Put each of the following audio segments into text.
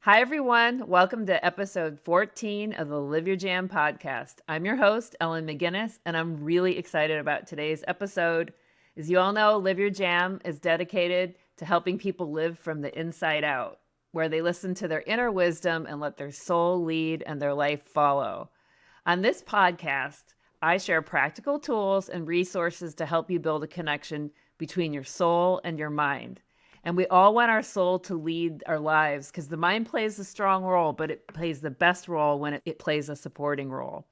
Hi, everyone. Welcome to episode 14 of the Live Your Jam podcast. I'm your host, Ellen McGinnis, and I'm really excited about today's episode. As you all know, Live Your Jam is dedicated to helping people live from the inside out, where they listen to their inner wisdom and let their soul lead and their life follow. On this podcast, I share practical tools and resources to help you build a connection between your soul and your mind. And we all want our soul to lead our lives because the mind plays a strong role, but it plays the best role when it plays a supporting role.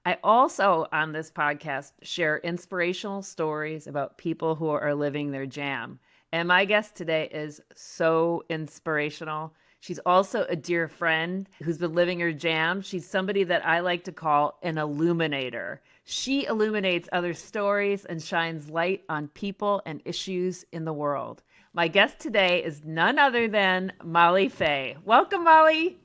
I also, on this podcast, share inspirational stories about people who are living their jam. And my guest today is so inspirational. She's also a dear friend who's been living her jam. She's somebody that I like to call an illuminator. She illuminates other stories and shines light on people and issues in the world. My guest today is none other than Molly Fay. Welcome, Molly.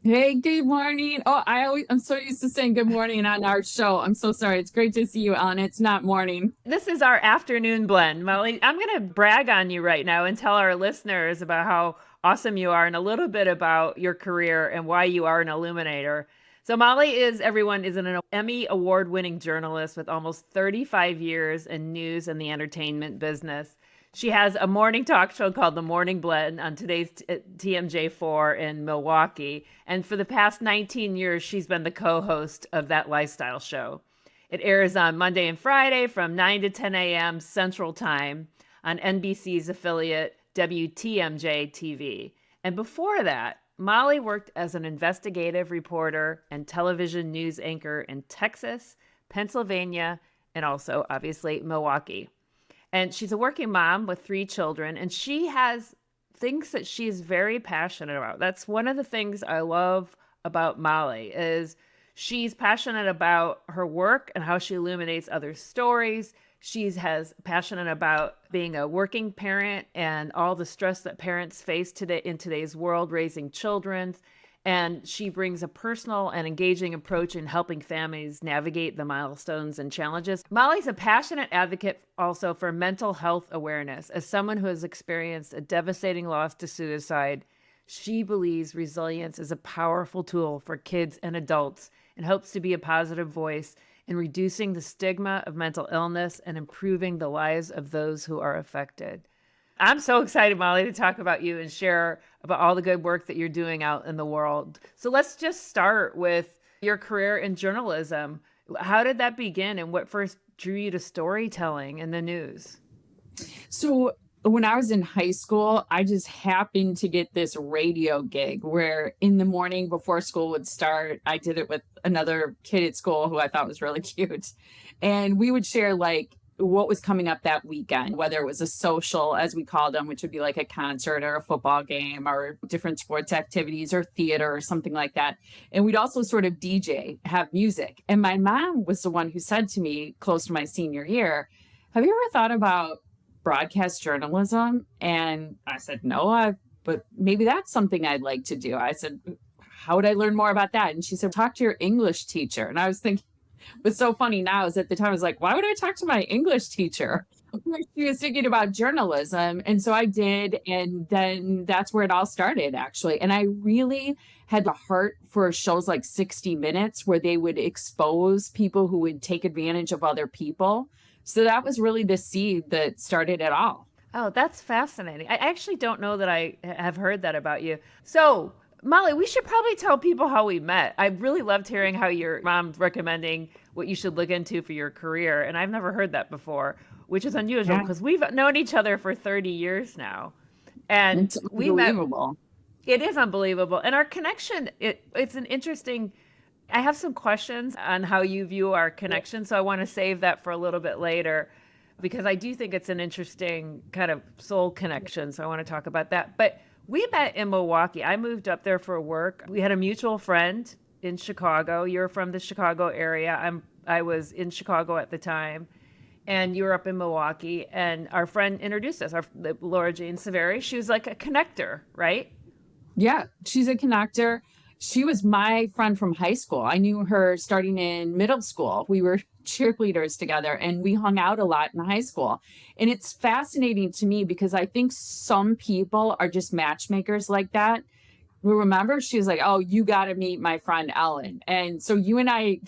Hey, good morning. I'm so used to saying good morning on our show. I'm so sorry. It's great to see you, Ellen. It's not morning. This is our afternoon blend. Molly, I'm going to brag on you right now and tell our listeners about how awesome you are and a little bit about your career and why you are an illuminator. So Molly is an Emmy Award winning journalist with almost 35 years in news and the entertainment business. She has a morning talk show called The Morning Blend on today's TMJ4 in Milwaukee. And for the past 19 years, she's been the co-host of that lifestyle show. It airs on Monday and Friday from 9 to 10 a.m. Central Time on NBC's affiliate WTMJ TV. And before that, Molly worked as an investigative reporter and television news anchor in Texas, Pennsylvania, and also, obviously, Milwaukee. And she's a working mom with 3 children, and she has things that she's very passionate about. That's one of the things I love about Molly is she's passionate about her work and how she illuminates other stories. She's passionate about being a working parent and all the stress that parents face today in today's world, raising children. And she brings a personal and engaging approach in helping families navigate the milestones and challenges. Molly's a passionate advocate also for mental health awareness. As someone who has experienced a devastating loss to suicide, she believes resilience is a powerful tool for kids and adults and hopes to be a positive voice in reducing the stigma of mental illness and improving the lives of those who are affected. I'm so excited, Molly, to talk about you and share about all the good work that you're doing out in the world. So let's just start with your career in journalism. How did that begin and what first drew you to storytelling and the news? So when I was in high school, I just happened to get this radio gig where in the morning before school would start, I did it with another kid at school who I thought was really cute. And we would share what was coming up that weekend, whether it was a social, as we called them, which would be like a concert or a football game or different sports activities or theater or something like that. And we'd also sort of DJ, have music. And my mom was the one who said to me close to my senior year, have you ever thought about broadcast journalism? And I said, no, but maybe that's something I'd like to do. I said, how would I learn more about that? And she said, talk to your English teacher. And I was thinking, what's so funny now is at the time I was like, why would I talk to my English teacher? She was thinking about journalism. And so I did. And then that's where it all started, actually. And I really had the heart for shows like 60 Minutes, where they would expose people who would take advantage of other people. So that was really the seed that started it all. Oh, that's fascinating. I actually don't know that I have heard that about you. So, Molly, we should probably tell people how we met. I really loved hearing how your mom's recommending what you should look into for your career. And I've never heard that before, which is unusual because we've known each other for 30 years now. And It's we met. unbelievable. It is unbelievable. And our connection, it's an interesting. I have some questions on how you view our connection. So I want to save that for a little bit later because I do think it's an interesting kind of soul connection. So I want to talk about that. But we met in Milwaukee. I moved up there for work. We had a mutual friend in Chicago. You're from the Chicago area. I was in Chicago at the time, and you were up in Milwaukee. And our friend introduced us, Laura Jane Severi. She was like a connector, right? Yeah, she's a connector. She was my friend from high school. I knew her starting in middle school. We were cheerleaders together and we hung out a lot in high school. And it's fascinating to me because I think some people are just matchmakers like that. remember she was like, oh, you got to meet my friend Ellen. And so you and I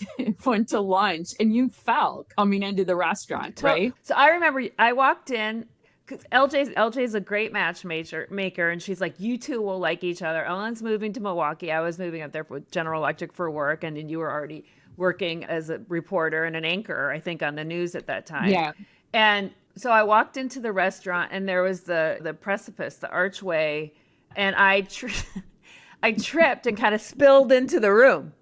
went to lunch and you fell coming into the restaurant, right? So I remember I walked in because LJ's a great matchmaker, and she's like, you two will like each other. Ellen's moving to Milwaukee. I was moving up there with General Electric for work, and then you were already working as a reporter and an anchor, I think, on the news at that time. Yeah. And so I walked into the restaurant, and there was the precipice, the archway, and I tripped and kind of spilled into the room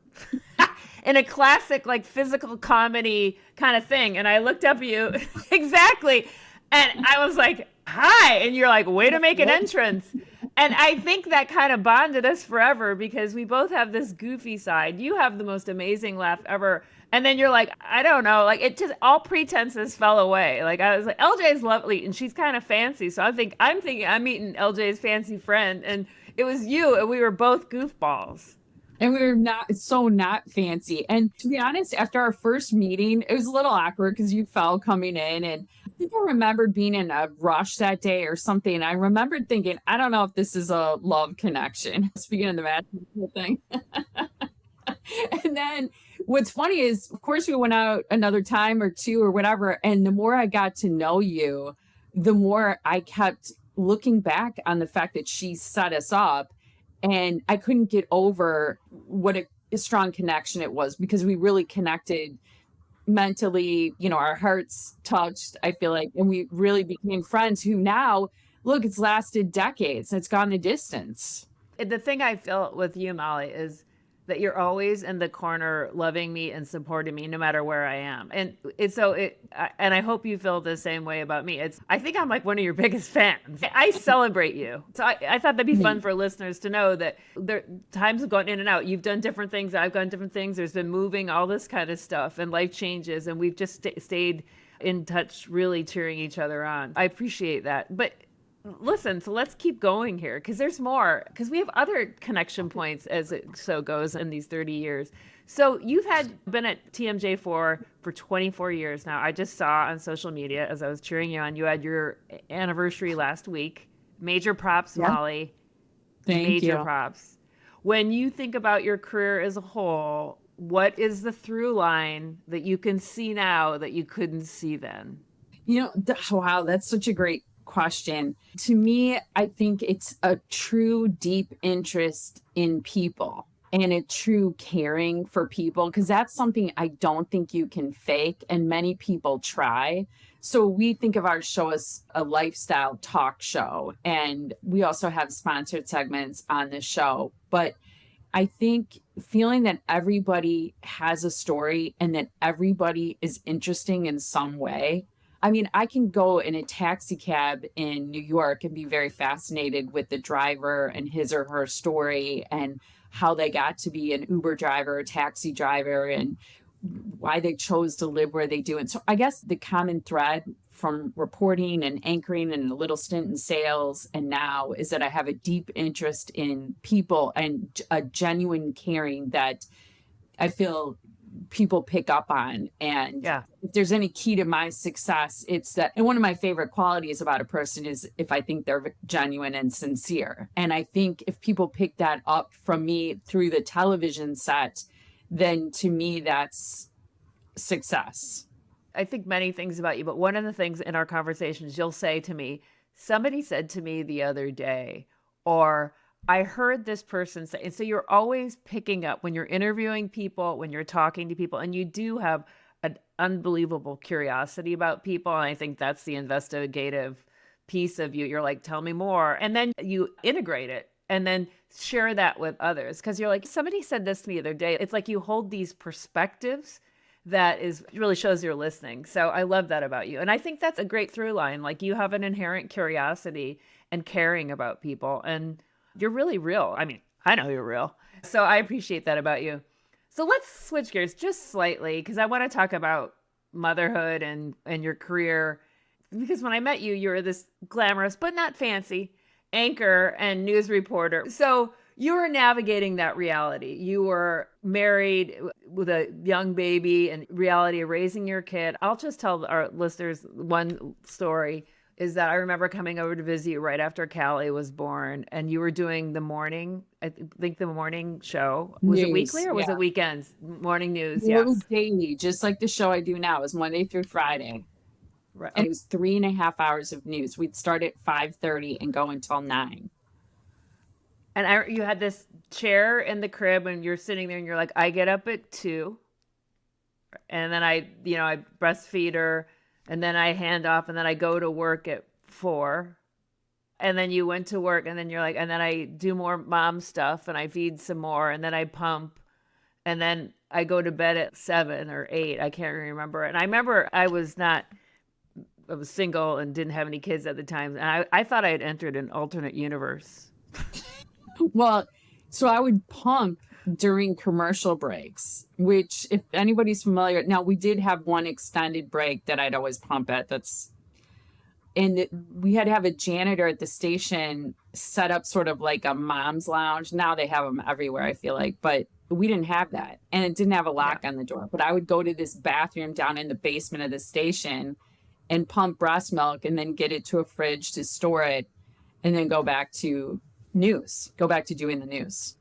in a classic like physical comedy kind of thing. And I looked up at you exactly. And I was like, hi. And you're like, way to make an entrance. And I think that kind of bonded us forever because we both have this goofy side. You have the most amazing laugh ever. And then you're like, I don't know, like it just all pretenses fell away. Like I was like, LJ's lovely and she's kind of fancy. So I'm thinking I'm meeting LJ's fancy friend. And it was you, and we were both goofballs. And we were not fancy. And to be honest, after our first meeting, it was a little awkward because you fell coming in. And I think I remembered being in a rush that day or something. I remembered thinking, I don't know if this is a love connection. Speaking of the matchmaking thing. And then what's funny is, of course, we went out another time or two or whatever. And the more I got to know you, the more I kept looking back on the fact that she set us up. And I couldn't get over what a strong connection it was because we really connected mentally, our hearts touched, I feel like, and we really became friends who now, look, it's lasted decades. It's gone the distance. The thing I feel with you, Molly, is that you're always in the corner loving me and supporting me no matter where I am. And and I hope you feel the same way about me. I think I'm like one of your biggest fans. I celebrate you. So I thought that'd be fun for listeners to know that there times have gone in and out. You've done different things. I've done different things. There's been moving, all this kind of stuff, and life changes. And we've just stayed in touch, really cheering each other on. I appreciate that. But listen, so let's keep going here because there's more, because we have other connection points as it so goes in these 30 years. So you've been at TMJ for 24 years now. I just saw on social media as I was cheering you on, you had your anniversary last week. Major props, Yeah. Molly. Thank you. Major props. When you think about your career as a whole, what is the through line that you can see now that you couldn't see then? Wow, that's such a great question. To me, I think it's a true deep interest in people and a true caring for people, because that's something I don't think you can fake, and many people try. So we think of our show as a lifestyle talk show, and we also have sponsored segments on the show. But I think feeling that everybody has a story and that everybody is interesting in some way. I mean, I can go in a taxi cab in New York and be very fascinated with the driver and his or her story and how they got to be an Uber driver, a taxi driver, and why they chose to live where they do. And so I guess the common thread from reporting and anchoring and a little stint in sales and now is that I have a deep interest in people and a genuine caring that I feel people pick up on. And if there's any key to my success, it's that. And one of my favorite qualities about a person is if I think they're genuine and sincere. And I think if people pick that up from me through the television set, then to me, that's success. I think many things about you, but one of the things in our conversations, you'll say to me, somebody said to me the other day, or I heard this person say, and so you're always picking up when you're interviewing people, when you're talking to people, and you do have an unbelievable curiosity about people. And I think that's the investigative piece of you. You're like, tell me more. And then you integrate it and then share that with others. Cause you're like, somebody said this to me the other day. It's like you hold these perspectives that really shows you're listening. So I love that about you. And I think that's a great through line. Like you have an inherent curiosity and caring about people, and you're really real. I mean, I know you're real. So I appreciate that about you. So let's switch gears just slightly because I want to talk about motherhood and your career. Because when I met you, you were this glamorous, but not fancy anchor and news reporter. So you were navigating that reality. You were married with a young baby and reality of raising your kid. I'll just tell our listeners one story. is that I remember coming over to visit you right after Callie was born, and you were doing the morning, think the morning show. Was it weekly News. or was it Yeah. weekends? Morning news, It was yes. daily, just like the show I do now. It was Monday through Friday. Right. And it was 3.5 hours of news. We'd start at 5:30 and go until 9. And you had this chair in the crib, and you're sitting there, and you're like, I get up at 2, and then I breastfeed her, and then I hand off, and then I go to work at 4, and then you went to work, and then you're like, and then I do more mom stuff, and I feed some more, and then I pump, and then I go to bed at 7 or 8. I can't remember. And I remember I was single and didn't have any kids at the time, and I thought I had entered an alternate universe. Well, so I would pump during commercial breaks, which, if anybody's familiar, now we did have one extended break that I'd always pump at. We had to have a janitor at the station set up sort of like a mom's lounge. Now they have them everywhere, I feel like, but we didn't have that. And it didn't have a Yeah. lock on the door. But I would go to this bathroom down in the basement of the station and pump breast milk and then get it to a fridge to store it and then go back to doing the news.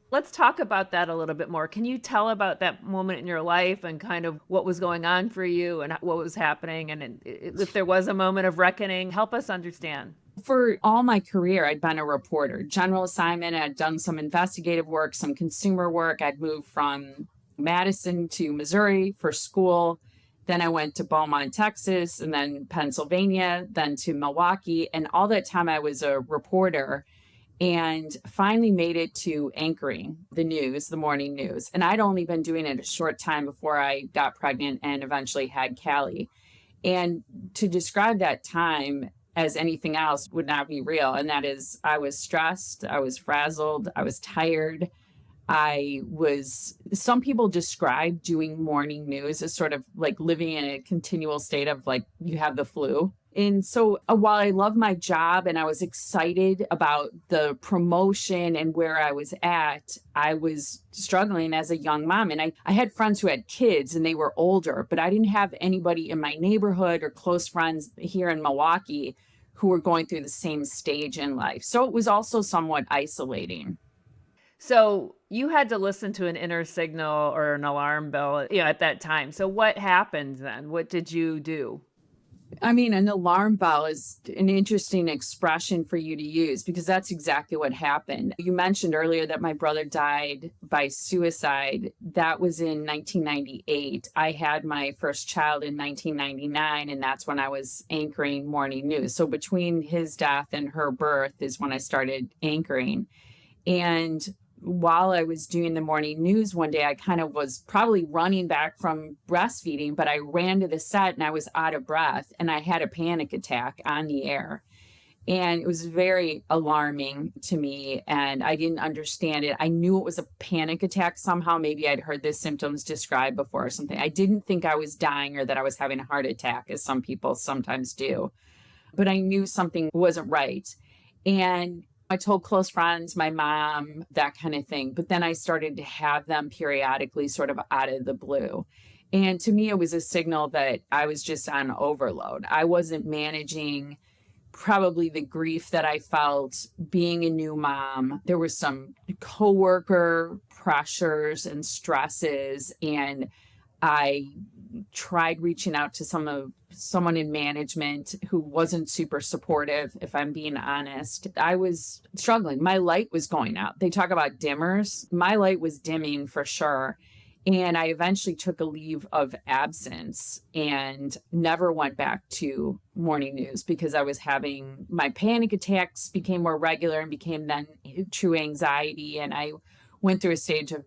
Let's talk about that a little bit more. Can you tell about that moment in your life and kind of what was going on for you and what was happening? And if there was a moment of reckoning, help us understand. For all my career, I'd been a reporter, general assignment. I'd done some investigative work, some consumer work. I'd moved from Madison to Missouri for school. Then I went to Beaumont, Texas, and then Pennsylvania, then to Milwaukee. And all that time I was a reporter and finally made it to anchoring the news, the morning news. And I'd only been doing it a short time before I got pregnant and eventually had Callie. And to describe that time as anything else would not be real. And that is, I was stressed, I was frazzled, I was tired. Some people describe doing morning news as sort of like living in a continual state of like you have the flu. And so while I love my job and I was excited about the promotion and where I was at, I was struggling as a young mom. And I had friends who had kids and they were older, but I didn't have anybody in my neighborhood or close friends here in Milwaukee who were going through the same stage in life. So it was also somewhat isolating. So you had to listen to an inner signal or an alarm bell, at that time. So what happened then? What did you do? I mean, an alarm bell is an interesting expression for you to use because that's exactly what happened. You mentioned earlier that my brother died by suicide. That was in 1998. I had my first child in 1999, and that's when I was anchoring morning news. So between his death and her birth is when I started anchoring. And while I was doing the morning news one day, I kind of was probably running back from breastfeeding, but I ran to the set and I was out of breath and I had a panic attack on the air. And it was very alarming to me and I didn't understand it. I knew it was a panic attack somehow. Maybe I'd heard the symptoms described before or something. I didn't think I was dying or that I was having a heart attack, as some people sometimes do, but I knew something wasn't right. And I told close friends, my mom, that kind of thing. But then I started to have them periodically sort of out of the blue. And to me, it was a signal that I was just on overload. I wasn't managing probably the grief that I felt being a new mom. There was some coworker pressures and stresses, and I tried reaching out to someone in management who wasn't super supportive, if I'm being honest. I was struggling. My light was going out. They talk about dimmers. My light was dimming for sure. And I eventually took a leave of absence and never went back to morning news because I was having my panic attacks became more regular and became then true anxiety. And I went through a stage of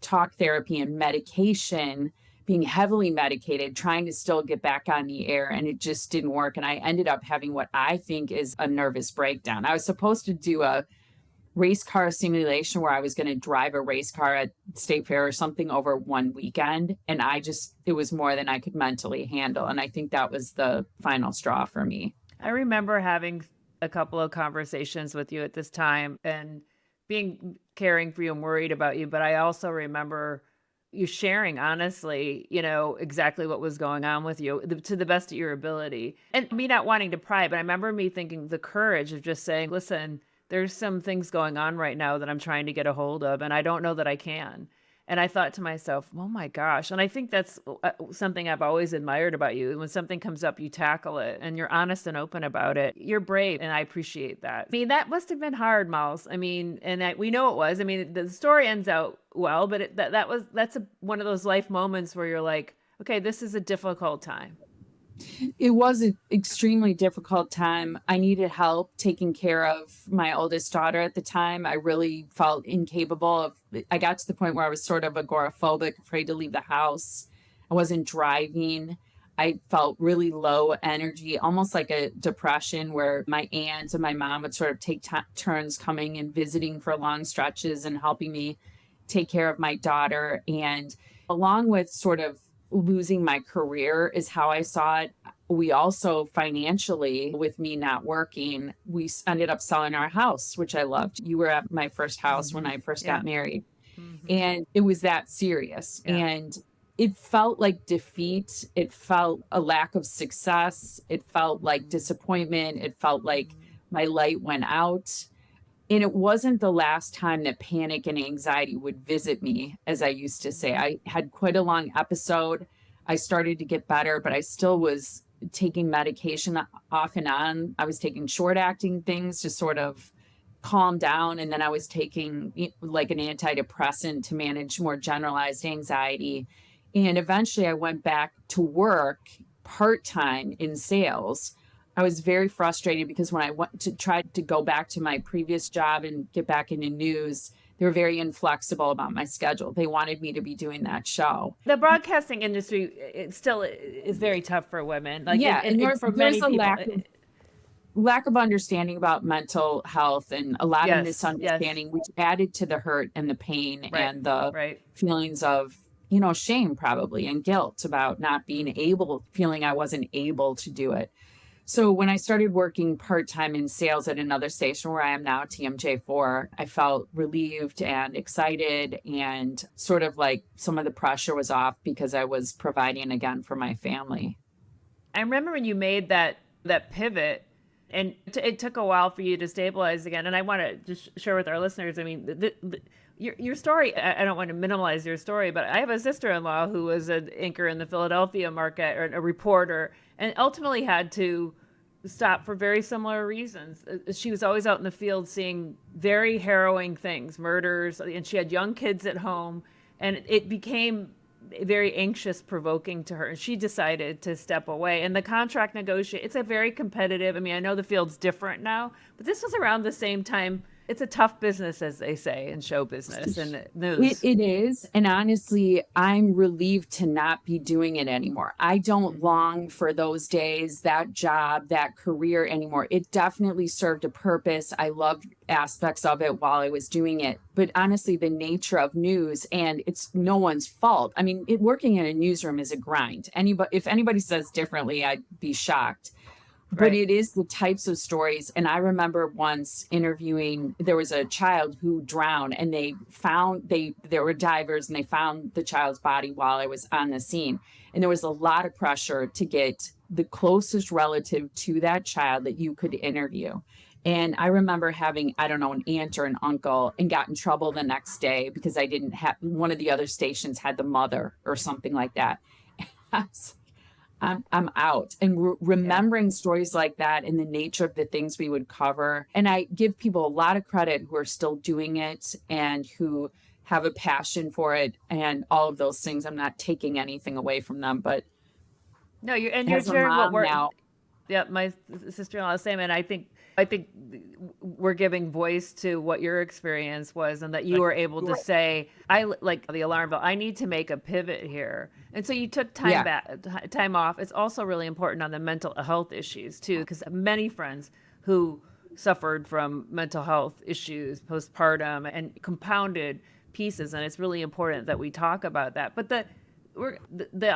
talk therapy and medication, being heavily medicated, trying to still get back on the air, and it just didn't work. And I ended up having what I think is a nervous breakdown. I was supposed to do a race car simulation where I was going to drive a race car at State Fair or something over one weekend. And it was more than I could mentally handle. And I think that was the final straw for me. I remember having a couple of conversations with you at this time and being caring for you and worried about you. But I also remember you sharing honestly, exactly what was going on with you to the best of your ability. And me not wanting to pry, but I remember me thinking the courage of just saying, listen, there's some things going on right now that I'm trying to get a hold of, and I don't know that I can. And I thought to myself, oh my gosh. And I think that's something I've always admired about you. When something comes up, you tackle it and you're honest and open about it. You're brave. And I appreciate that. I mean, that must have been hard, Miles. I mean, we know it was. I mean, the story ends out well, but one of those life moments where you're like, okay, this is a difficult time. It was an extremely difficult time. I needed help taking care of my oldest daughter at the time. I really felt incapable of, I got to the point where I was sort of agoraphobic, afraid to leave the house. I wasn't driving. I felt really low energy, almost like a depression, where my aunt and my mom would sort of take turns coming and visiting for long stretches and helping me take care of my daughter. And along with sort of losing my career is how I saw it. We also financially, with me not working, we ended up selling our house, which I loved. You were at my first house when I first Yeah. got married, Hmm. and it was that serious. Yeah. And it felt like defeat. It felt a lack of success. It felt like disappointment. It felt like my light went out. And it wasn't the last time that panic and anxiety would visit me, as I used to say. I had quite a long episode. I started to get better, but I still was taking medication off and on. I was taking short acting things to sort of calm down. And then I was taking like an antidepressant to manage more generalized anxiety. And eventually I went back to work part time in sales. I was very frustrated because when I went to try to go back to my previous job and get back into news, they were very inflexible about my schedule. They wanted me to be doing that show. The broadcasting industry, it still is very tough for women. Like, Yeah, and for there's many a people. lack of understanding about mental health and a lot of Yes, yes, misunderstanding, which added to the hurt and the pain right, and the right. feelings of, shame probably and guilt about not being able, feeling I wasn't able to do it. So when I started working part-time in sales at another station where I am now, TMJ4, I felt relieved and excited, and sort of like some of the pressure was off because I was providing again for my family. I remember when you made that pivot, and it took a while for you to stabilize again. And I want to just share with our listeners. I mean, your story. I don't want to minimize your story, but I have a sister-in-law who was an anchor in the Philadelphia market, or a reporter, and ultimately had to stop for very similar reasons. She was always out in the field seeing very harrowing things, murders, and she had young kids at home, and it became very anxious, provoking to her, and she decided to step away. And the contract negotiate, it's a very competitive, I mean, I know the field's different now, but this was around the same time. It's a tough business, as they say in show business and news. It is. And honestly, I'm relieved to not be doing it anymore. I don't long for those days, that job, that career anymore. It definitely served a purpose. I loved aspects of it while I was doing it. But honestly, the nature of news, and it's no one's fault. I mean, working in a newsroom is a grind. If anybody says differently, I'd be shocked. But Right. it is the types of stories. And I remember once interviewing, there was a child who drowned, and there were divers, and they found the child's body while I was on the scene. And there was a lot of pressure to get the closest relative to that child that you could interview. And I remember having, I don't know, an aunt or an uncle, and got in trouble the next day because I didn't have, one of the other stations had the mother or something like that. I'm out. And Yeah. remembering stories like that and the nature of the things we would cover. And I give people a lot of credit who are still doing it and who have a passion for it and all of those things. I'm not taking anything away from them, but No, you're as a sharing what mom we're. now, Yeah, my sister-in-law is the same, and I think we're giving voice to what your experience was, and that you were able to say, like the alarm bell. I need to make a pivot here, and so you took time yeah, back, time off. It's also really important on the mental health issues too, because many friends who suffered from mental health issues, postpartum, and compounded pieces, and it's really important that we talk about that. But the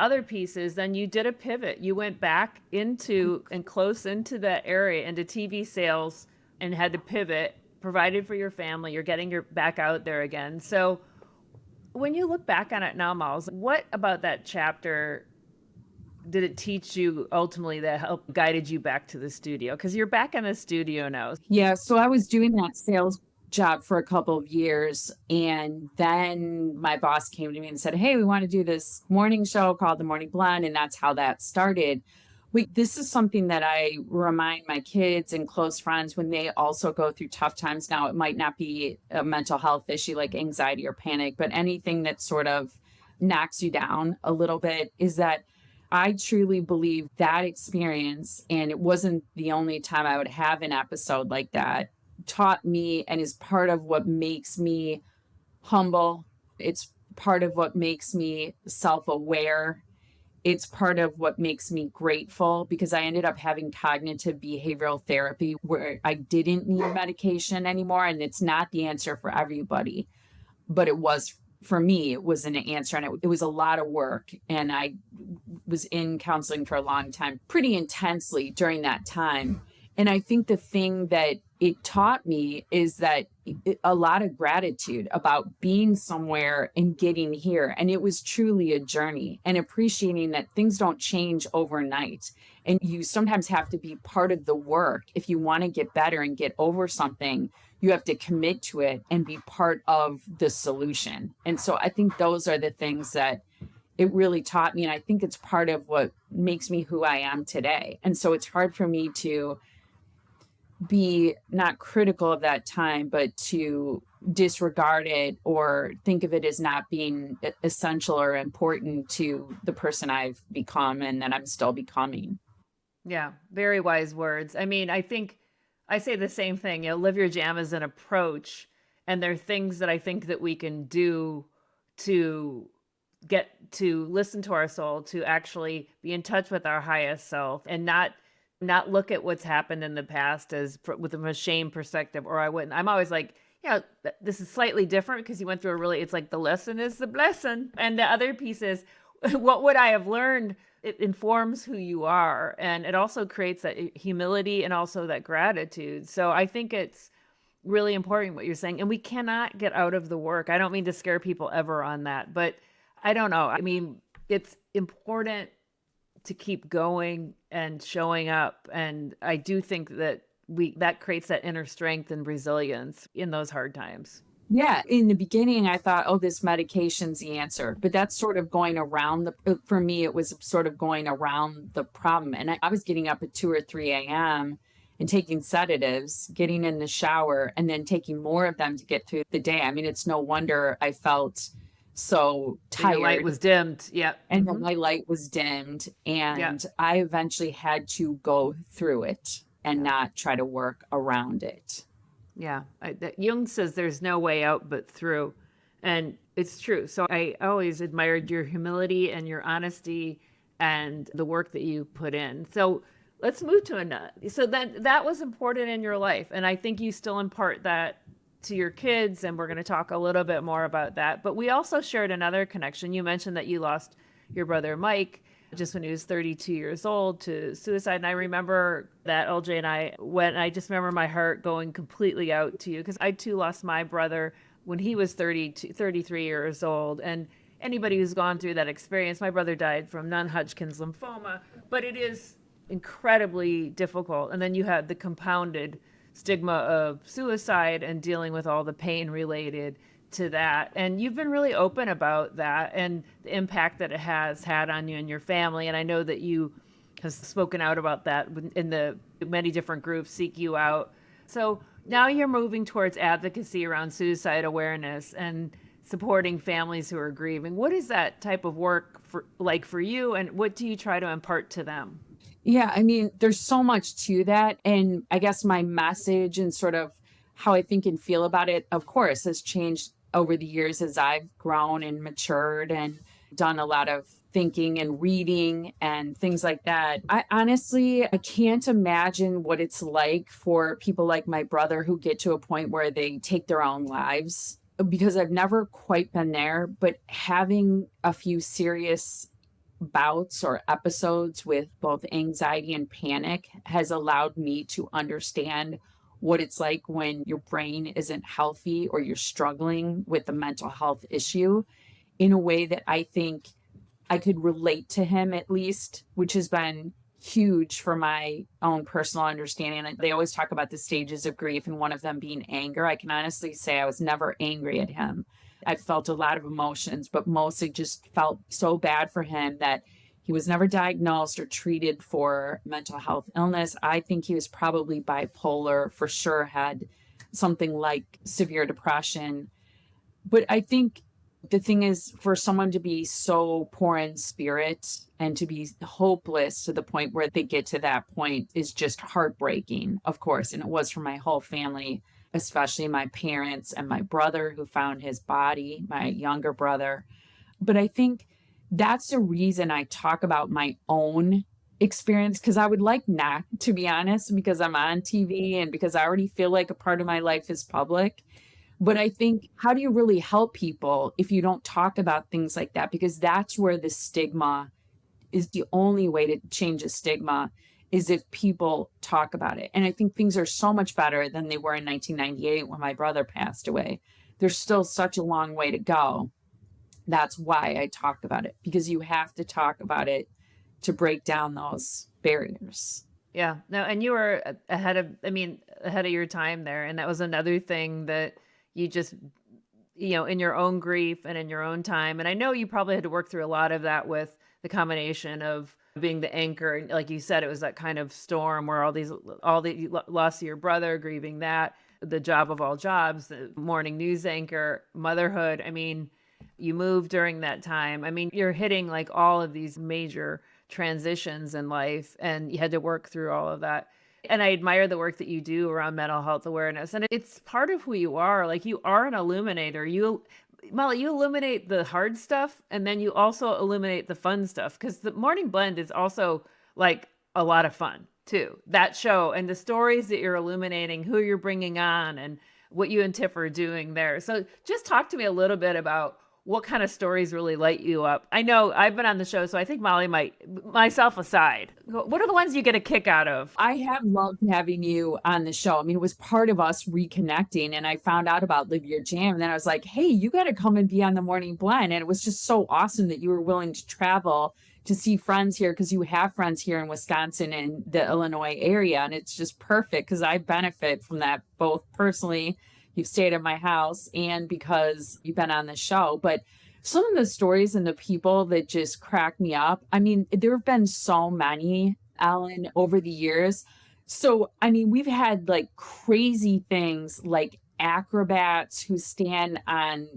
other piece is then you did a pivot. You went back into and close into that area, into TV sales, and had to pivot, provided for your family. You're getting your back out there again. So When you look back on it now, Miles, what about that chapter did it teach you ultimately that helped guided you back to the studio? Because you're back in the studio now. Yeah, so I was doing that sales job for a couple of years. And then my boss came to me and said, "Hey, we want to do this morning show called The Morning Blend." And that's how that started. This is something that I remind my kids and close friends when they also go through tough times. Now, it might not be a mental health issue like anxiety or panic, but anything that sort of knocks you down a little bit, is that I truly believe that experience, and it wasn't the only time I would have an episode like that, taught me and is part of what makes me humble. It's part of what makes me self aware. It's part of what makes me grateful, because I ended up having cognitive behavioral therapy where I didn't need medication anymore. And it's not the answer for everybody, but it was for me. It was an answer, and it was a lot of work. And I was in counseling for a long time, pretty intensely during that time. And I think the thing that it taught me is that a lot of gratitude about being somewhere and getting here. And it was truly a journey, and appreciating that things don't change overnight. And you sometimes have to be part of the work. If you want to get better and get over something, you have to commit to it and be part of the solution. And so I think those are the things that it really taught me. And I think it's part of what makes me who I am today. And so it's hard for me to be not critical of that time, but to disregard it or think of it as not being essential or important to the person I've become and that I'm still becoming. Yeah, very wise words. I mean, I think I say the same thing, live your jam as an approach. And there are things that I think that we can do to get to listen to our soul, to actually be in touch with our highest self, and not look at what's happened in the past as with a shame perspective. Or I wouldn't. I'm always like, this is slightly different because you went through a really, it's like the lesson is the blessing. And the other piece is, what would I have learned? It informs who you are. And it also creates that humility and also that gratitude. So I think it's really important what you're saying. And we cannot get out of the work. I don't mean to scare people ever on that, but I don't know. I mean, it's important to keep going and showing up. And I do think that that creates that inner strength and resilience in those hard times. Yeah, in the beginning, I thought, oh, this medication's the answer. But that's sort of going around for me, it was sort of going around the problem. And I was getting up at 2 or 3 a.m. and taking sedatives, getting in the shower, and then taking more of them to get through the day. I mean, it's no wonder I felt so tired. Your light was dimmed. Yeah. And my light was dimmed. And I eventually had to go through it and not try to work around it. Yeah. Jung says there's no way out but through. And it's true. So I always admired your humility and your honesty and the work that you put in. So let's move to another. So that was important in your life. And I think you still impart that to your kids. And we're going to talk a little bit more about that. But we also shared another connection. You mentioned that you lost your brother, Mike, just when he was 32 years old to suicide. And I remember that LJ and I went, and I just remember my heart going completely out to you, because I too lost my brother when he was 33 years old. And anybody who's gone through that experience, my brother died from non-Hodgkin's lymphoma, but it is incredibly difficult. And then you had the compounded stigma of suicide and dealing with all the pain related to that. And you've been really open about that and the impact that it has had on you and your family. And I know that you have spoken out about that in the many different groups seek you out. So now you're moving towards advocacy around suicide awareness and supporting families who are grieving. What is that type of work like for you, and what do you try to impart to them? Yeah, I mean, there's so much to that. And I guess my message and sort of how I think and feel about it, of course, has changed over the years as I've grown and matured and done a lot of thinking and reading and things like that. I can't imagine what it's like for people like my brother who get to a point where they take their own lives, because I've never quite been there. But having a few serious bouts or episodes with both anxiety and panic has allowed me to understand what it's like when your brain isn't healthy or you're struggling with a mental health issue in a way that I think I could relate to him at least, which has been huge for my own personal understanding. They always talk about the stages of grief and one of them being anger. I can honestly say I was never angry at him. I felt a lot of emotions, but mostly just felt so bad for him that he was never diagnosed or treated for mental health illness. I think he was probably bipolar, for sure had something like severe depression. But I think the thing is, for someone to be so poor in spirit and to be hopeless to the point where they get to that point is just heartbreaking, of course. And it was for my whole family, especially my parents and my brother who found his body, my younger brother. But I think that's the reason I talk about my own experience, because I would like not, to be honest, because I'm on TV and because I already feel like a part of my life is public. But I think, how do you really help people if you don't talk about things like that? Because that's where the stigma is. The only way to change a stigma is if people talk about it. And I think things are so much better than they were in 1998 when my brother passed away. There's still such a long way to go. That's why I talk about it, because you have to talk about it to break down those barriers. Yeah. No, and you were ahead of your time there. And that was another thing that you just, in your own grief and in your own time. And I know you probably had to work through a lot of that with the combination of being the anchor. And like you said, it was that kind of storm where you loss of your brother, grieving that, the job of all jobs, the morning news anchor, motherhood. I mean, you moved during that time. I mean, you're hitting like all of these major transitions in life, and you had to work through all of that. And I admire the work that you do around mental health awareness. And it's part of who you are. Like, you are an illuminator. Molly, you illuminate the hard stuff, and then you also illuminate the fun stuff. Because the Morning Blend is also like a lot of fun too. That show and the stories that you're illuminating, who you're bringing on, and what you and Tiff are doing there. So just talk to me a little bit about what kind of stories really light you up. I know I've been on the show, so I think Molly might, myself aside, what are the ones you get a kick out of? I have loved having you on the show. I mean, it was part of us reconnecting, and I found out about Live Your Jam. And then I was like, hey, you got to come and be on the Morning Blend. And it was just so awesome that you were willing to travel to see friends here, because you have friends here in Wisconsin and the Illinois area. And it's just perfect because I benefit from that, both personally. You've stayed at my house and because you've been on the show. But some of the stories and the people that just crack me up, I mean, there have been so many, Ellen, over the years. So, I mean, we've had like crazy things like acrobats who stand on,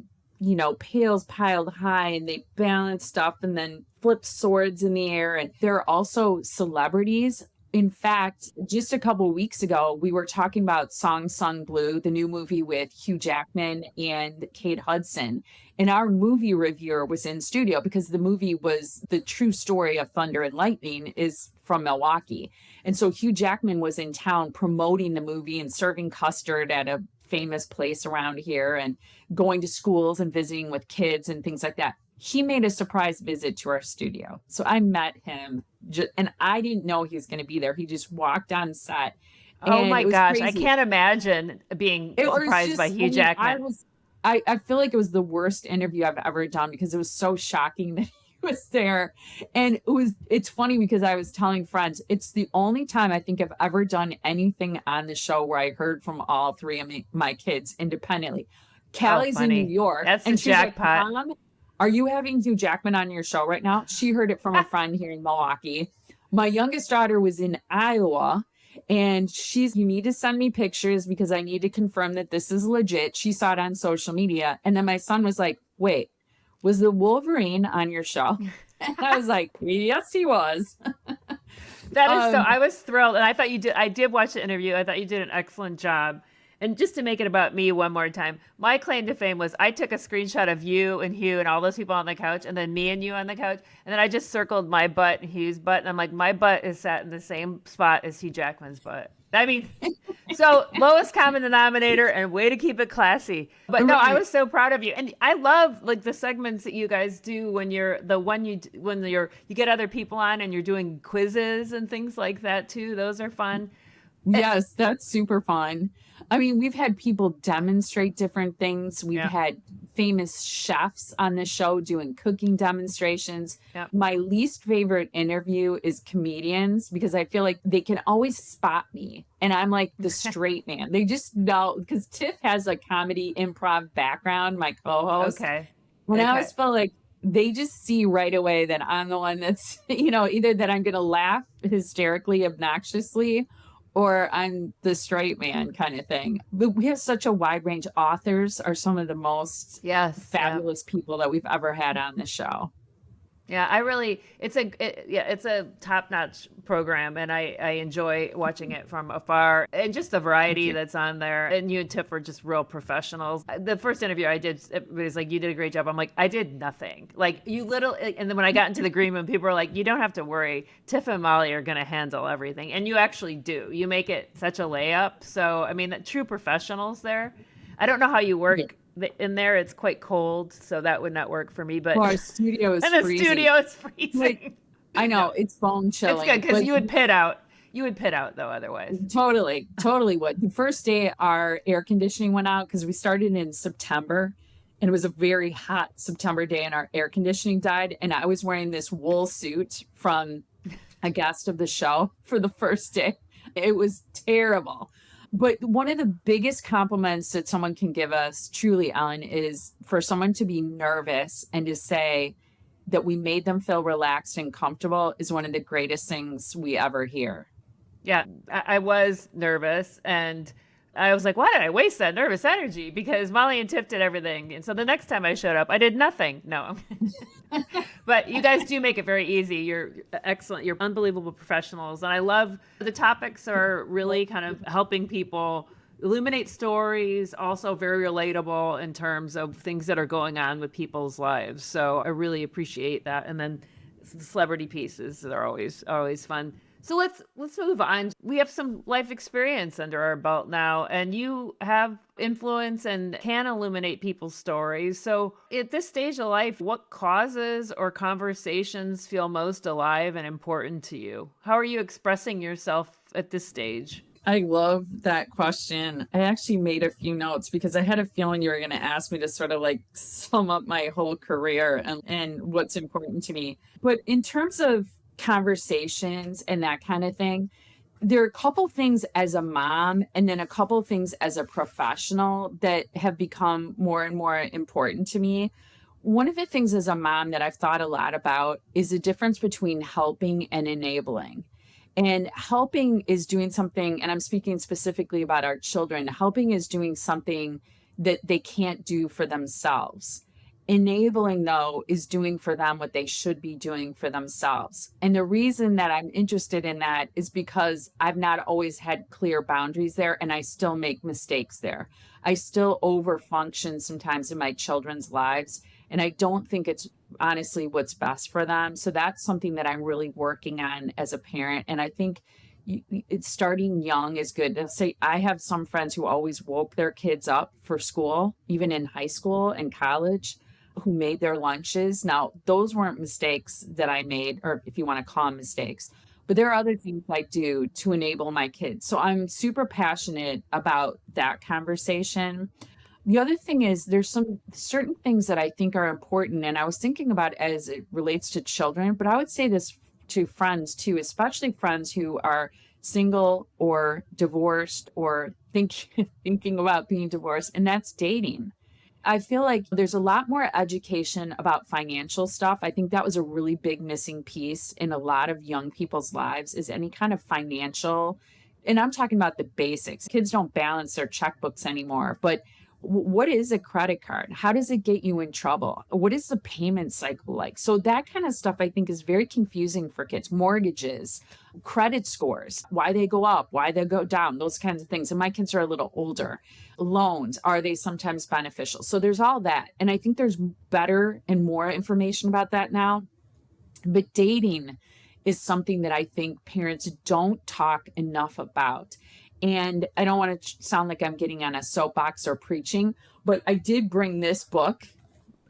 pails piled high and they balance stuff and then flip swords in the air. And there are also celebrities. In fact, just a couple of weeks ago, we were talking about Song Sung Blue, the new movie with Hugh Jackman and Kate Hudson. And our movie reviewer was in studio because the movie was the true story of Thunder and Lightning, is from Milwaukee. And so Hugh Jackman was in town promoting the movie and serving custard at a famous place around here and going to schools and visiting with kids and things like that. He made a surprise visit to our studio. So I met him and I didn't know he was going to be there. He just walked on set. Oh my gosh. Crazy. I can't imagine being surprised by Hugh Jackman. I feel like it was the worst interview I've ever done because it was so shocking that he was there. And it's funny because I was telling friends, it's the only time I think I've ever done anything on the show where I heard from all three of my kids independently. Callie's in New York. That's the jackpot. Like, Mom, are you having Hugh Jackman on your show right now? She heard it from a friend here in Milwaukee. My youngest daughter was in Iowa, and you need to send me pictures because I need to confirm that this is legit. She saw it on social media. And then my son was like, wait, was the Wolverine on your show? And I was like, yes, he was. That is so, I was thrilled. And I did watch the interview. I thought you did an excellent job. And just to make it about me one more time, my claim to fame was I took a screenshot of you and Hugh and all those people on the couch, and then me and you on the couch. And then I just circled my butt and Hugh's butt. And I'm like, my butt is sat in the same spot as Hugh Jackman's butt. I mean, so lowest common denominator and way to keep it classy. But no, I was so proud of you. And I love like the segments that you guys do when you get other people on and you're doing quizzes and things like that too. Those are fun. Yes, that's super fun. I mean, we've had people demonstrate different things. We've Yeah. had famous chefs on the show doing cooking demonstrations. Yeah. My least favorite interview is comedians because I feel like they can always spot me. And I'm like the straight man. They just know because Tiff has a comedy improv background, my co host. Okay. And I Okay. always felt like they just see right away that I'm the one that's, either that I'm going to laugh hysterically, obnoxiously, or I'm the straight man kind of thing. But we have such a wide range. Authors are some of the most Yes. Yeah. fabulous people that we've ever had on the show. Yeah, it's a top-notch program, and I enjoy watching it from afar, and just the Thank variety you. that's on there. And you and Tiff are just real professionals. The first interview I did, everybody's like, "You did a great job." I'm like, "I did nothing." Like you literally, and then when I got into the green room, people were like, "You don't have to worry. Tiff and Molly are going to handle everything," and you actually do. You make it such a layup. So I mean, true professionals there. I don't know how you Yeah. work in there. It's quite cold, so that would not work for me. But Well, our studio is in the freezing. studio, it's Like, freezing. I know No, it's bone it's good chilling, because but you would pit out. You would pit out though otherwise. totally, totally would. The first day our air conditioning went out because we started in September and it was a very hot September day and our air conditioning died. And I was wearing this wool suit from a guest of the show for the first day. It was terrible. But one of the biggest compliments that someone can give us, truly, Ellen, is for someone to be nervous and to say that we made them feel relaxed and comfortable is one of the greatest things we ever hear. Yeah, I was nervous, and I was like, "Why did I waste that nervous energy?" Because Molly and Tiff did everything, and so the next time I showed up, I did nothing. No, but you guys do make it very easy. You're excellent. You're unbelievable professionals, and I love the topics are really kind of helping people illuminate stories, also very relatable in terms of things that are going on with people's lives. So I really appreciate that. And then the celebrity pieces that are always fun. So let's move on. We have some life experience under our belt now, and you have influence and can illuminate people's stories. So at this stage of life, what causes or conversations feel most alive and important to you? How are you expressing yourself at this stage? I love that question. I actually made a few notes because I had a feeling you were going to ask me to sort of like sum up my whole career and what's important to me. But in terms of conversations and that kind of thing, there are a couple things as a mom and then a couple things as a professional that have become more and more important to me. One of the things as a mom that I've thought a lot about is the difference between helping and enabling. And helping is doing something, and I'm speaking specifically about our children, helping is doing something that they can't do for themselves. Enabling, though, is doing for them what they should be doing for themselves. And the reason that I'm interested in that is because I've not always had clear boundaries there, and I still make mistakes there. I still overfunction sometimes in my children's lives, and I don't think it's honestly what's best for them. So that's something that I'm really working on as a parent. And I think it's starting young is good. To say I have some friends who always woke their kids up for school, even in high school and college, who made their lunches. Now, those weren't mistakes that I made, or if you want to call them mistakes, but there are other things I do to enable my kids. So I'm super passionate about that conversation. The other thing is there's some certain things that I think are important. And I was thinking about as it relates to children, but I would say this to friends too, especially friends who are single or divorced or thinking about being divorced, and that's dating. I feel like there's a lot more education about financial stuff. I think that was a really big missing piece in a lot of young people's lives is any kind of financial, and I'm talking about the basics. Kids don't balance their checkbooks anymore, but what is a credit card? How does it get you in trouble? What is the payment cycle like? So that kind of stuff I think is very confusing for kids. Mortgages, credit scores, why they go up, why they go down, those kinds of things. And my kids are a little older. Loans, are they sometimes beneficial? So there's all that. And I think there's better and more information about that now. But dating is something that I think parents don't talk enough about. And I don't want to sound like I'm getting on a soapbox or preaching, but I did bring this book.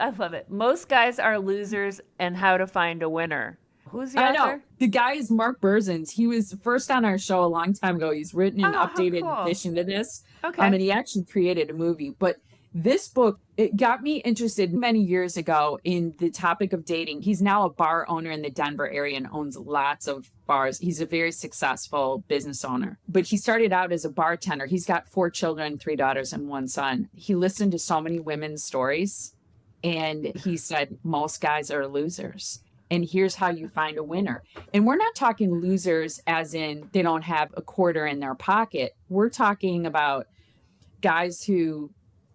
I love it. Most guys are losers and how to find a winner. Who's the I know. author? The guy is Mark Berzins. He was first on our show a long time ago. He's written an Oh, how updated cool. edition to this. Okay. And he actually created a movie. But this book, it got me interested many years ago in the topic of dating. He's now a bar owner in the Denver area and owns lots of bars. He's a very successful business owner. But he started out as a bartender. He's got 4 children, 3 daughters, and 1 son. He listened to so many women's stories. And he said, most guys are losers. And here's how you find a winner. And we're not talking losers as in they don't have a quarter in their pocket. We're talking about guys who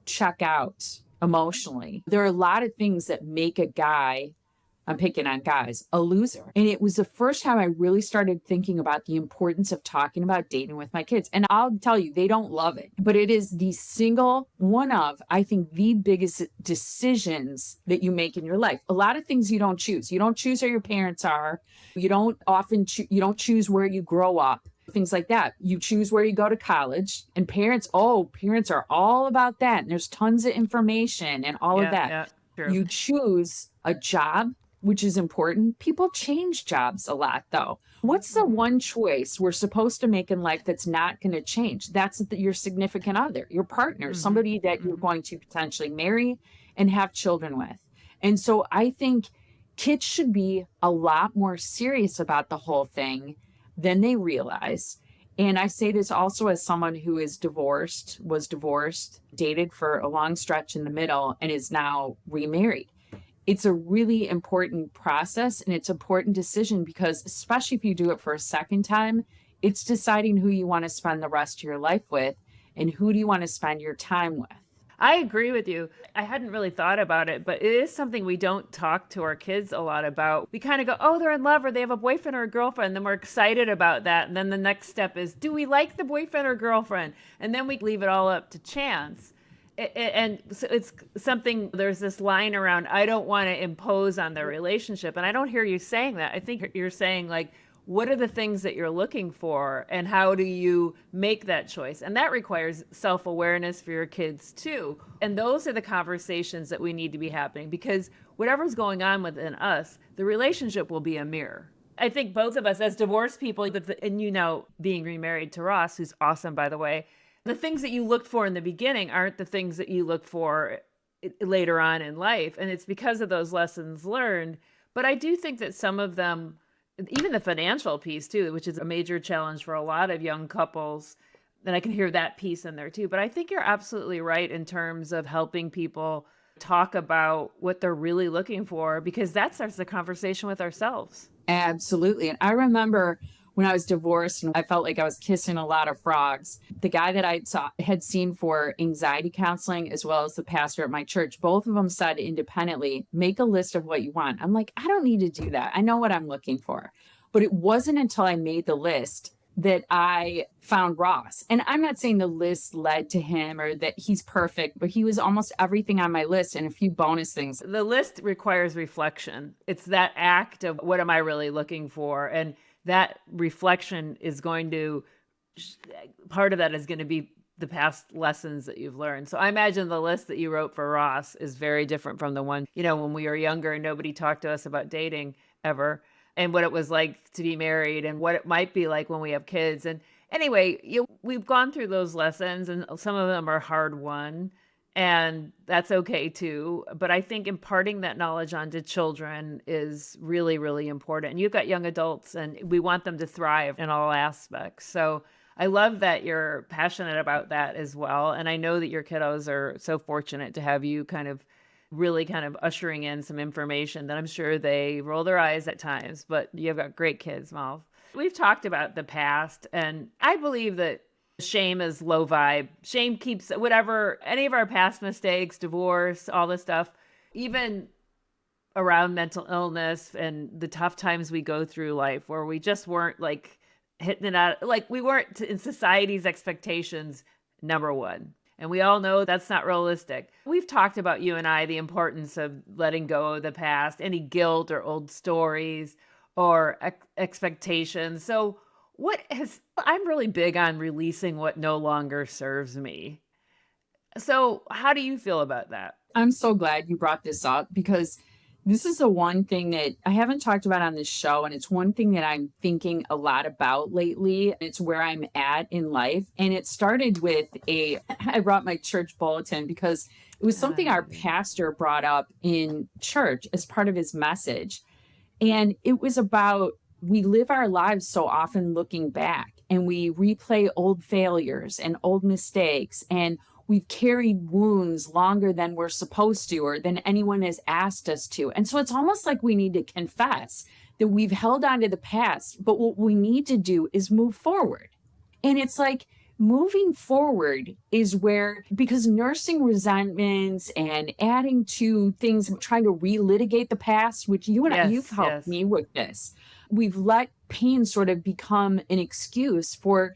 check out emotionally. There are a lot of things that make a guy, I'm picking on guys, a loser. And it was the first time I really started thinking about the importance of talking about dating with my kids. And I'll tell you, they don't love it, but it is the single one of, I think, the biggest decisions that you make in your life. A lot of things you don't choose. You don't choose who your parents are. You don't often you don't choose where you grow up. Things like that. You choose where you go to college, and parents are all about that. And there's tons of information and all of Yeah, that. yeah, true. You choose a job, which is important. People change jobs a lot, though. What's the one choice we're supposed to make in life that's not going to change? That's your significant other, your partner, somebody that you're going to potentially marry and have children with. And so I think kids should be a lot more serious about the whole thing than they realize. And I say this also as someone who is divorced, was divorced, dated for a long stretch in the middle, and is now remarried. It's a really important process and it's an important decision because, especially if you do it for a second time, it's deciding who you want to spend the rest of your life with and who do you want to spend your time with. I agree with you. I hadn't really thought about it, but it is something we don't talk to our kids a lot about. We kind of go, oh, they're in love or they have a boyfriend or a girlfriend. And then we're excited about that. And then the next step is, do we like the boyfriend or girlfriend? And then we leave it all up to chance. And so it's something, there's this line around, I don't want to impose on the relationship. And I don't hear you saying that. I think you're saying, like, what are the things that you're looking for and how do you make that choice? And that requires self-awareness for your kids too. And those are the conversations that we need to be happening because whatever's going on within us, the relationship will be a mirror. I think both of us as divorced people, and being remarried to Ross, who's awesome, by the way, the things that you looked for in the beginning aren't the things that you look for later on in life. And it's because of those lessons learned. But I do think that some of them, even the financial piece too, which is a major challenge for a lot of young couples, and I can hear that piece in there too. But I think you're absolutely right in terms of helping people talk about what they're really looking for, because that starts the conversation with ourselves. Absolutely. And I remember when I was divorced and I felt like I was kissing a lot of frogs, the guy that had seen for anxiety counseling, as well as the pastor at my church, both of them said independently, make a list of what you want. I'm like, I don't need to do that. I know what I'm looking for. But it wasn't until I made the list that I found Ross. And I'm not saying the list led to him or that he's perfect, but he was almost everything on my list and a few bonus things. The list requires reflection. It's that act of what am I really looking for? And that reflection is going to, part of that is going to be the past lessons that you've learned. So I imagine the list that you wrote for Ross is very different from the one, when we were younger and nobody talked to us about dating ever, and what it was like to be married and what it might be like when we have kids. And anyway, we've gone through those lessons and some of them are hard won. And that's okay too. But I think imparting that knowledge onto children is really, really important. And you've got young adults and we want them to thrive in all aspects. So I love that you're passionate about that as well. And I know that your kiddos are so fortunate to have you really ushering in some information that I'm sure they roll their eyes at times, but you've got great kids, Mal. We've talked about the past, and I believe that shame is low vibe. Shame keeps whatever, any of our past mistakes, divorce, all this stuff, even around mental illness and the tough times we go through life where we just weren't like hitting it out, like we weren't in society's expectations, number one. And we all know that's not realistic. We've talked about, you and I, the importance of letting go of the past, any guilt or old stories or expectations. So I'm really big on releasing what no longer serves me. So how do you feel about that? I'm so glad you brought this up because This is the one thing that I haven't talked about on this show, and it's one thing that I'm thinking a lot about lately. It's where I'm at in life. And it started with I brought my church bulletin because it was something our Amazing. pastor brought up in church as part of his message. And it was about we live our lives so often looking back and we replay old failures and old mistakes, and we've carried wounds longer than we're supposed to or than anyone has asked us to. And so it's almost like we need to confess that we've held on to the past, but what we need to do is move forward. And it's like moving forward is where, because nursing resentments and adding to things, trying to relitigate the past, which you and I, you've Yes, helped yes. me with this. We've let pain sort of become an excuse for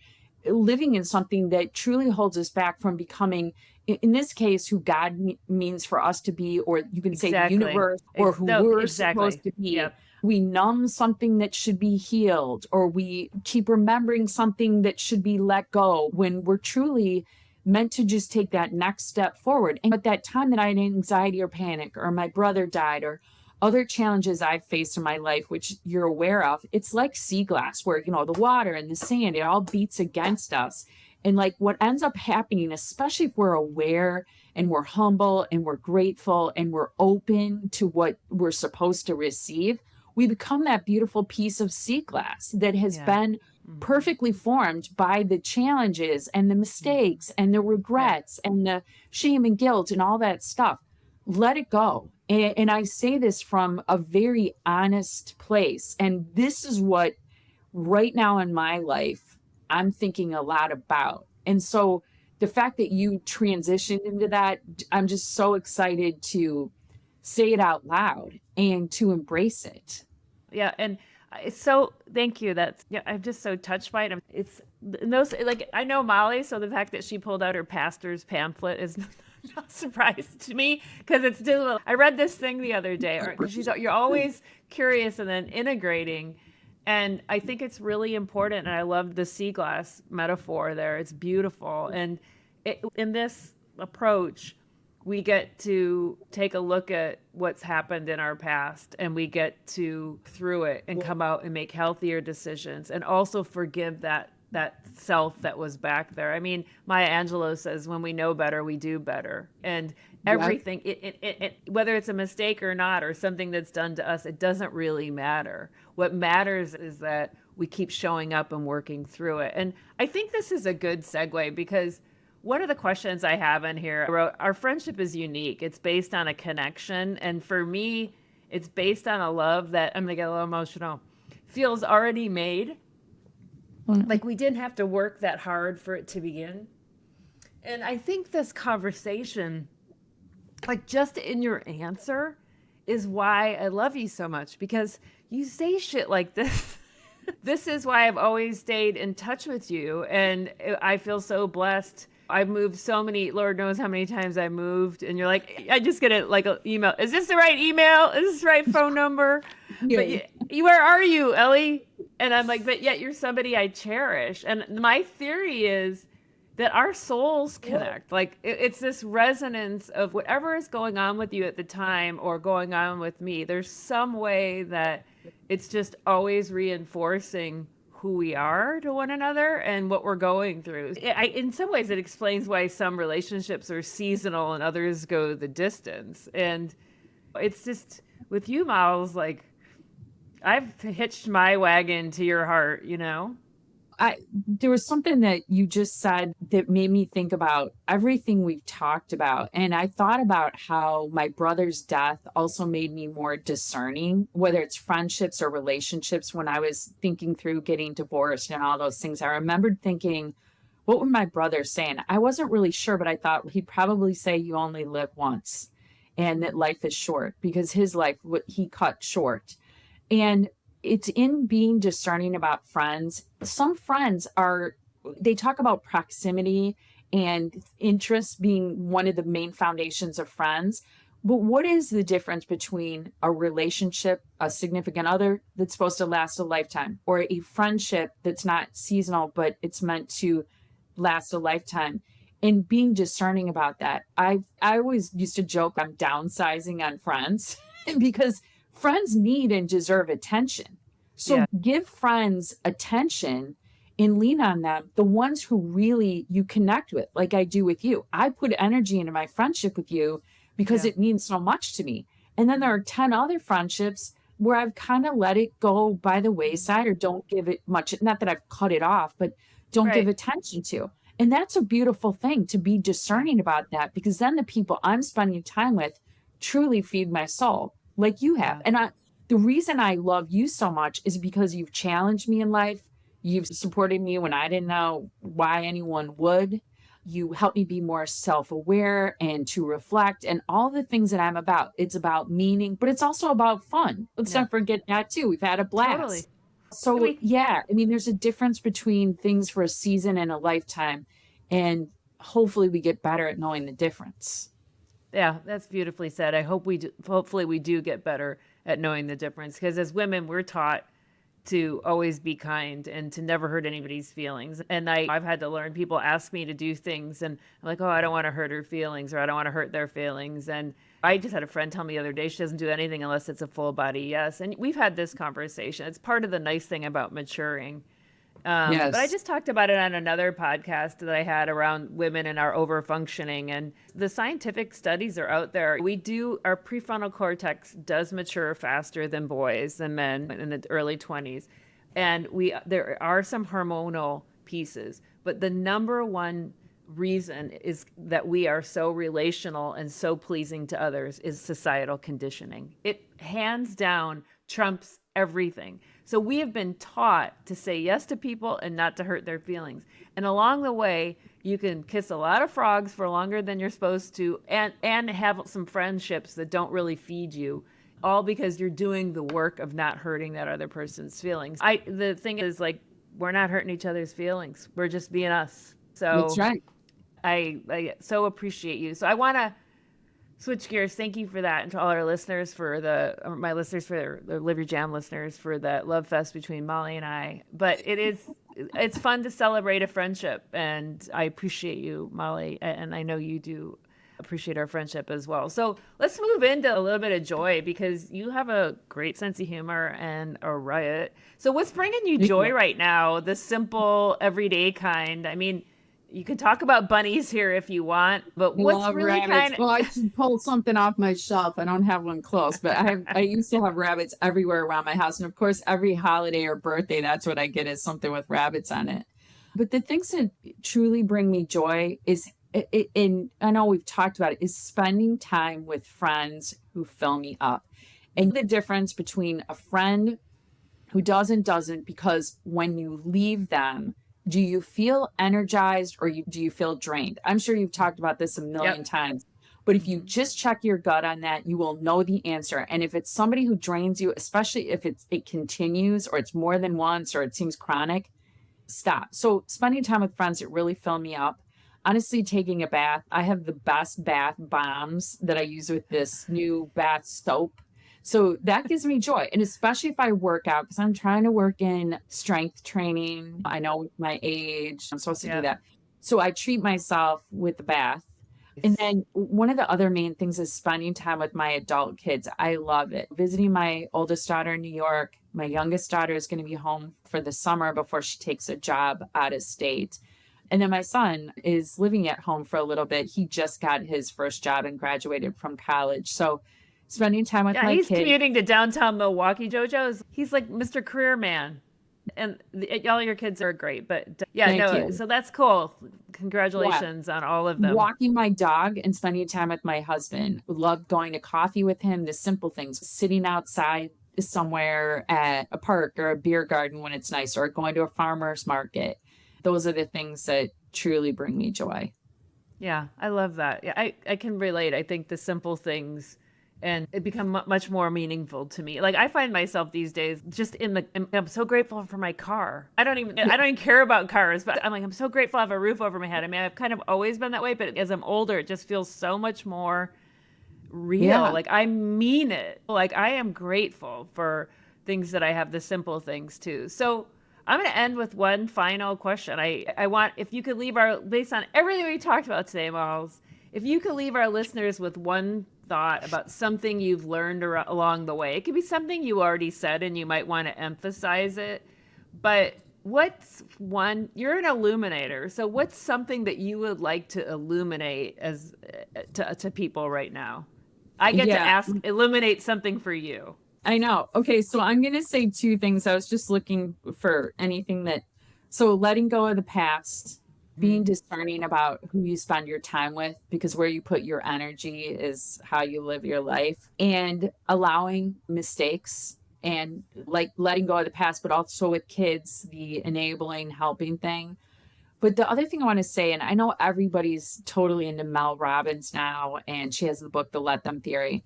living in something that truly holds us back from becoming, in this case, who God means for us to be, or you can say the Exactly. universe, or who No, we're supposed exactly. to be. Yep. We numb something that should be healed, or we keep remembering something that should be let go when we're truly meant to just take that next step forward. And at that time that I had anxiety or panic, or my brother died, or other challenges I've faced in my life, which you're aware of, it's like sea glass where, the water and the sand, it all beats against us. And like what ends up happening, especially if we're aware and we're humble and we're grateful and we're open to what we're supposed to receive, we become that beautiful piece of sea glass that has Yeah. been Mhm. perfectly formed by the challenges and the Mhm. mistakes and the Yeah. regrets and the shame and guilt and all that stuff. Let it go. And I say this from a very honest place. And this is what right now in my life I'm thinking a lot about. And so the fact that you transitioned into that, I'm just so excited to say it out loud and to embrace it. Yeah, and so thank you. That's yeah. I'm just so touched by it. It's those like I know Molly, so the fact that she pulled out her pastor's pamphlet is no surprise to me because it's still. I read this thing the other day. Or you're always curious and then integrating, and I think it's really important. And I love the sea glass metaphor there. It's beautiful, and in this approach we get to take a look at what's happened in our past and we get to through it and come out and make healthier decisions and also forgive that self that was back there. I mean, Maya Angelou says when we know better we do better, and Yep. everything whether it's a mistake or not or something that's done to us, it doesn't really matter. What matters is that we keep showing up and working through it. And I think this is a good segue because one of the questions I have in here, I wrote, our friendship is unique. It's based on a connection. And for me, it's based on a love that, I'm going to get a little emotional, feels already made. Like we didn't have to work that hard for it to begin. And I think this conversation, like just in your answer, is why I love you so much because you say shit like this. This is why I've always stayed in touch with you. And I feel so blessed. I've moved so many, Lord knows how many times I moved. And you're like, I just get it like an email. Is this the right email? Is this the right phone number? But Yeah. where are you, Ellie? And I'm like, but yet you're somebody I cherish. And my theory is that our souls connect. Like it's this resonance of whatever is going on with you at the time or going on with me. There's some way that it's just always reinforcing who we are to one another and what we're going through. In some ways, it explains why some relationships are seasonal and others go the distance. And it's just with you, Miles, like I've hitched my wagon to your heart, you know? There was something that you just said that made me think about everything we've talked about. And I thought about how my brother's death also made me more discerning, whether it's friendships or relationships. When I was thinking through getting divorced and all those things, I remembered thinking, what would my brother say? And I wasn't really sure, but I thought he'd probably say you only live once and that life is short, because his life, what he cut short. And it's in being discerning about friends. Some friends are, they talk about proximity and interest being one of the main foundations of friends. But what is the difference between a relationship, a significant other that's supposed to last a lifetime, or a friendship that's not seasonal, but it's meant to last a lifetime? and being discerning about that. I always used to joke I'm downsizing on friends because friends need and deserve attention. So Yeah. give friends attention and lean on them, the ones who really you connect with, like I do with you. I put energy into my friendship with you because Yeah. it means so much to me. And then there are 10 other friendships where I've kind of let it go by the wayside or don't give it much, not that I've cut it off, but don't give Right. attention to. And that's a beautiful thing to be Yeah. discerning about that, because then the people I'm spending time with truly feed my soul like you have. Yeah. And the reason I love you so much is because you've challenged me in life. You've supported me when I didn't know why anyone would. You help me be more self-aware and to reflect and all the things that I'm about. It's about meaning, but it's also about fun. Let's Yeah. not forget that too. We've had a Totally. blast. I So mean, yeah, I mean, there's a difference between things for a season and a lifetime. And hopefully we get better at knowing the difference. yeah, that's beautifully said. I hope we do, hopefully we do get better at knowing the difference, because as women, we're taught to always be kind and to never hurt anybody's feelings. And I've had to learn, people ask me to do things and I'm like, oh, I don't want to hurt her feelings, or I don't want to hurt their feelings. And I just had a friend tell me the other day she doesn't do anything unless it's a full body yes. And we've had this conversation. It's part of the nice thing about maturing. But I Yes. just talked about it on another podcast that I had around women and our over functioning. And the scientific studies are out there. Our prefrontal cortex does mature faster than boys and men in the early 20s. And there are some hormonal pieces, but the number one reason is that we are so relational and so pleasing to others is societal conditioning. It hands down trumps everything. So we have been taught to say yes to people and not to hurt their feelings. And along the way, you can kiss a lot of frogs for longer than you're supposed to, and have some friendships that don't really feed you, all because you're doing the work of not hurting that other person's feelings. The thing is, like, we're not hurting each other's feelings. We're just being us. That's So right. I so appreciate you. So I want to switch gears. Thank you for that, and to all our listeners, my listeners, for the Live Your Jam listeners, for that love fest between Molly and I. But it's fun to celebrate a friendship, and I appreciate you, Molly, and I know you do appreciate our friendship as well. So let's move into a little bit of joy, because you have a great sense of humor and a riot. So what's bringing you joy right now? The simple, everyday kind. I mean, you can talk about bunnies here if you want, but what's Love really rabbits. kind of, Well, I should pull something off my shelf. I don't have one close, but I used to have rabbits everywhere around my house. And of course, every holiday or birthday, that's what I get, is something with rabbits on it. But the things that truly bring me joy is, and I know we've talked about it, is spending time with friends who fill me up. And the difference between a friend who doesn't, because when you leave them, do you feel energized or do you feel drained? I'm sure you've talked about this a million yep. times, but if you Mhm. just check your gut on that, you will know the answer. And if it's somebody who drains you, especially if it continues or it's more than once or it seems chronic, stop. So spending time with friends that really fill me up. Honestly, taking a bath. I have the best bath bombs that I use with this new bath soap. So that gives me joy. And especially if I work out, because I'm trying to work in strength training. I know with my age, I'm supposed to do Yep. that. So I treat myself with the bath. And then one of the other main things is spending time with my adult kids. I love it. Visiting my oldest daughter in New York. My youngest daughter is going to be home for the summer before she takes a job out of state. And then my son is living at home for a little bit. He just got his first job and graduated from college. So spending time with Yeah, my he's kids. commuting to downtown Milwaukee, JoJo's. He's like Mr. Career Man. And all your kids are great, but yeah, Thank no, you. so that's cool. Yeah. Congratulations on all of them. Walking my dog and spending time with my husband. Love going to coffee with him, the simple things, sitting outside somewhere at a park or a beer garden when it's nice, or going to a farmer's market. Those are the things that truly bring me joy. Yeah, I love that. Yeah, I can relate. I think the simple things and it become much more meaningful to me. Like I find myself these days just I'm so grateful for my car. I don't even care about cars, but I'm like, I'm so grateful I have a roof over my head. I mean, I've kind of always been that way, but as I'm older, it just feels so much more real. Yeah. Like I mean it. Like I am grateful for things that I have, the simple things too. So I'm going to end with one final question. I want, if you could leave our, based on everything we talked about today, Miles, if you could leave our listeners with one thought about something you've learned along the way, it could be something you already said and you might want to emphasize it. But what's one, you're an illuminator. So what's something that you would like to illuminate as to people right now? I get to ask, illuminate something for you. I know. Okay, so I'm going to say two things. I was just looking for anything that, so letting go of the past, being discerning about who you spend your time with, because where you put your energy is how you live your life, and allowing mistakes and like letting go of the past, but also with kids, the enabling, helping thing. But the other thing I want to say, and I know everybody's totally into Mel Robbins now, and she has the book, The Let Them Theory.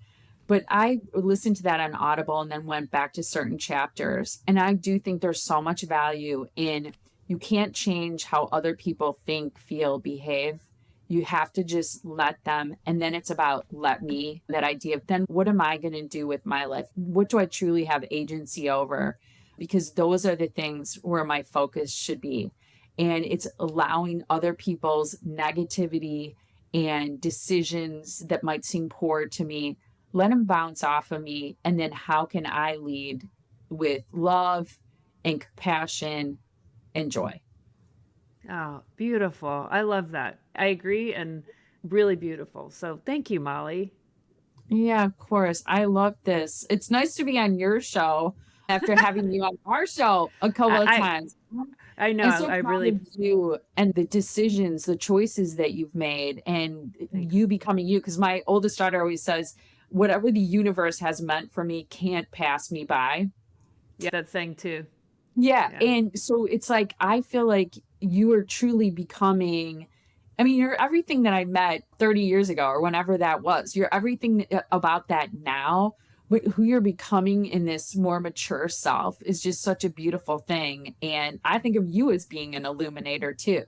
But I listened to that on Audible and then went back to certain chapters. And I do think there's so much value in, you can't change how other people think, feel, behave. You have to just let them. And then it's about let me, that idea of then what am I going to do with my life? What do I truly have agency over? Because those are the things where my focus should be. And it's allowing other people's negativity and decisions that might seem poor to me, let them bounce off of me. And then how can I lead with love and compassion and joy? Oh, beautiful. I love that. I agree, and really beautiful. So thank you, Molly. Yeah, of course. I love this. It's nice to be on your show after having you on our show a couple of times. I know. I'm so I proud really of you and the decisions, the choices that you've made, and you becoming you. Because my oldest daughter always says, whatever the universe has meant for me can't pass me by. Yeah, that saying too. Yeah. Yeah. And so it's like, I feel like you are truly becoming, I mean, you're everything that I met 30 years ago or whenever that was. You're everything about that now. But who you're becoming in this more mature self is just such a beautiful thing. And I think of you as being an illuminator too.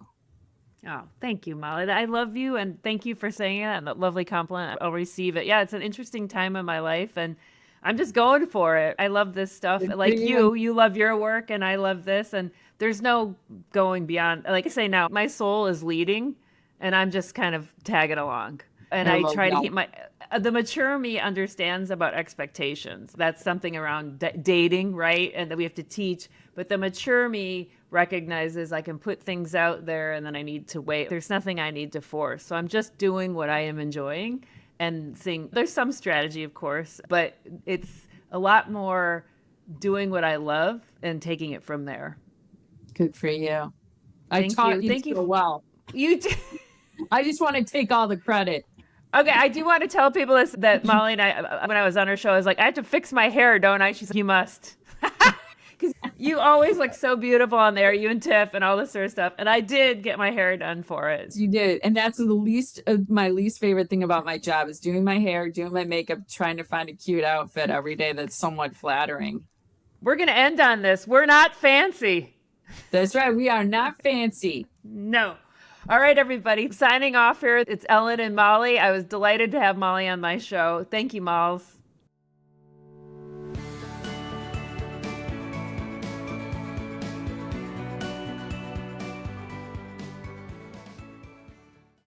Oh, thank you, Molly. I love you, and thank you for saying it. And that lovely compliment. I'll receive it. Yeah, it's an interesting time in my life, and I'm just going for it. I love this stuff. Good for Like you. you love your work, and I love this. And there's no going beyond. Like I say now, my soul is leading, and I'm just kind of tagging along. And I I love try to that. keep my. The mature me understands about expectations. That's something around dating, right? And that we have to teach. But the mature me recognizes I can put things out there and then I need to wait. There's nothing I need to force. So I'm just doing what I am enjoying and seeing. There's some strategy, of course, but it's a lot more doing what I love and taking it from there. Good for you. I Thank you. taught you Thank you. so well. You do. I just want to take all the credit. Okay, I do want to tell people this, that Molly and I, when I was on her show, I was like, I have to fix my hair, don't I? She's like, you must. Because you always look so beautiful on there, you and Tiff and all this sort of stuff. And I did get my hair done for it. You did. And that's the least of my least favorite thing about my job is doing my hair, doing my makeup, trying to find a cute outfit every day that's somewhat flattering. We're going to end on this. We're not fancy. That's right. We are not fancy. No. All right, everybody. Signing off here. It's Ellen and Molly. I was delighted to have Molly on my show. Thank you, Malls.